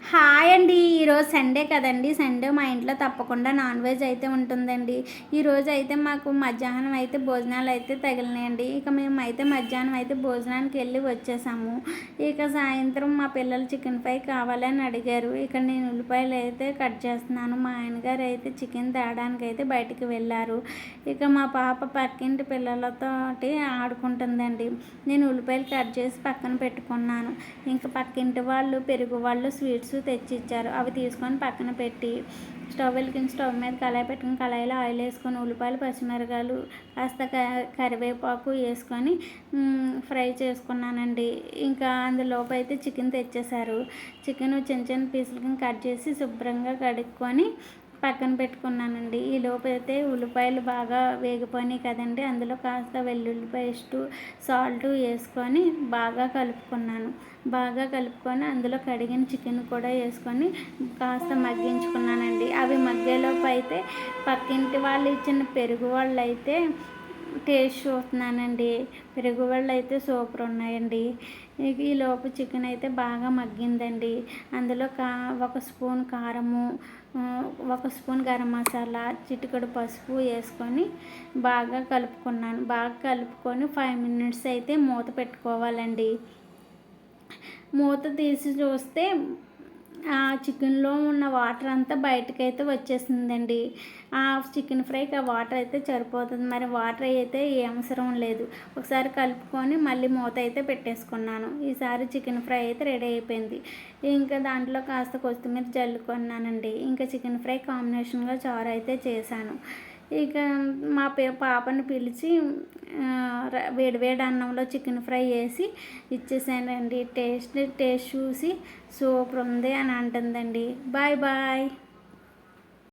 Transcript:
Hi అండి. ఈరోజు Sunday కదండి. సండే మా ఇంట్లో తప్పకుండా నాన్ వెజ్ అయితే ఉంటుందండి. ఈరోజు అయితే మాకు మధ్యాహ్నం అయితే భోజనాలు అయితే తగిలినాయండి. ఇక మేము అయితే మధ్యాహ్నం అయితే భోజనానికి వెళ్ళి వచ్చేసాము. ఇక సాయంత్రం మా పిల్లలు చికెన్ ఫ్రై కావాలని అడిగారు. ఇక నేను ఉల్లిపాయలు అయితే కట్ చేస్తున్నాను. మా ఆయనగారు అయితే చికెన్ తేడానికి అయితే బయటికి వెళ్ళారు. ఇక మా పాప పక్కింటి పిల్లలతో ఆడుకుంటుందండి. నేను ఉల్లిపాయలు కట్ చేసి పక్కన పెట్టుకున్నాను. ఇంకా పక్కింటి వాళ్ళు పెరుగు వాళ్ళు స్వీట్స్ తెచ్చిచ్చారు. అవి తీసుకొని పక్కన పెట్టి స్టవ్ వెలిగించి స్టవ్ మీద కళాయి పెట్టుకుని కళాయిలో ఆయిల్ వేసుకొని ఉల్లిపాయలు పచ్చిమిరకాయలు కాస్త కరివేపాకు వేసుకొని ఫ్రై చేసుకున్నానండి. ఇంకా అందులోపు అయితే చికెన్ తెచ్చేశారు. చికెన్ చిన్న చిన్న పీసులకి కట్ చేసి శుభ్రంగా కడుక్కొని పక్కన పెట్టుకున్నానండి. ఈ లోపు అయితే ఉల్లిపాయలు బాగా వేగిపోయినాయి కదండి. అందులో కాస్త వెల్లుల్లి పేస్టు సాల్ట్ వేసుకొని బాగా కలుపుకున్నాను. బాగా కలుపుకొని అందులో కడిగిన చికెన్ కూడా వేసుకొని కాస్త మగ్గించుకున్నానండి. అవి మగ్గేలోపు అయితే పక్కింటి వాళ్ళు ఇచ్చిన పెరుగు వాళ్ళు అయితే టేస్ట్ చూస్తున్నానండి. పెరుగు వాళ్ళు అయితే సూపర్ ఉన్నాయండి. ఈ లోపు చికెన్ అయితే బాగా మగ్గిందండి. అందులో ఒక స్పూన్ కారము, ఒక స్పూన్ గరం మసాలా, చిటికెడు పసుపు వేసుకొని బాగా కలుపుకున్నాను. బాగా కలుపుకొని 5 మినిట్స్ అయితే మూత పెట్టుకోవాలండి. మూత తీసి చూస్తే ఆ చికెన్లో ఉన్న వాటర్ అంతా బయటకైతే వచ్చేసిందండి. ఆ చికెన్ ఫ్రైకి ఆ వాటర్ అయితే సరిపోతుంది. మరి వాటర్ అయితే ఏ అవసరం లేదు. ఒకసారి కలుపుకొని మళ్ళీ మూత అయితే పెట్టేసుకున్నాను. ఈసారి చికెన్ ఫ్రై అయితే రెడీ అయిపోయింది. ఇంకా దాంట్లో కాస్త కొత్తిమీర జల్లుకున్నానండి. ఇంకా చికెన్ ఫ్రై కాంబినేషన్గా చారు అయితే చేశాను. ఇక మా పాపని పిలిచి వేడివేడి అన్నంలో చికెన్ ఫ్రై వేసి ఇచ్చేసానండి. టేస్ట్ చూసి సూపర్ ఉంది అని అంటుందండి. Bye bye.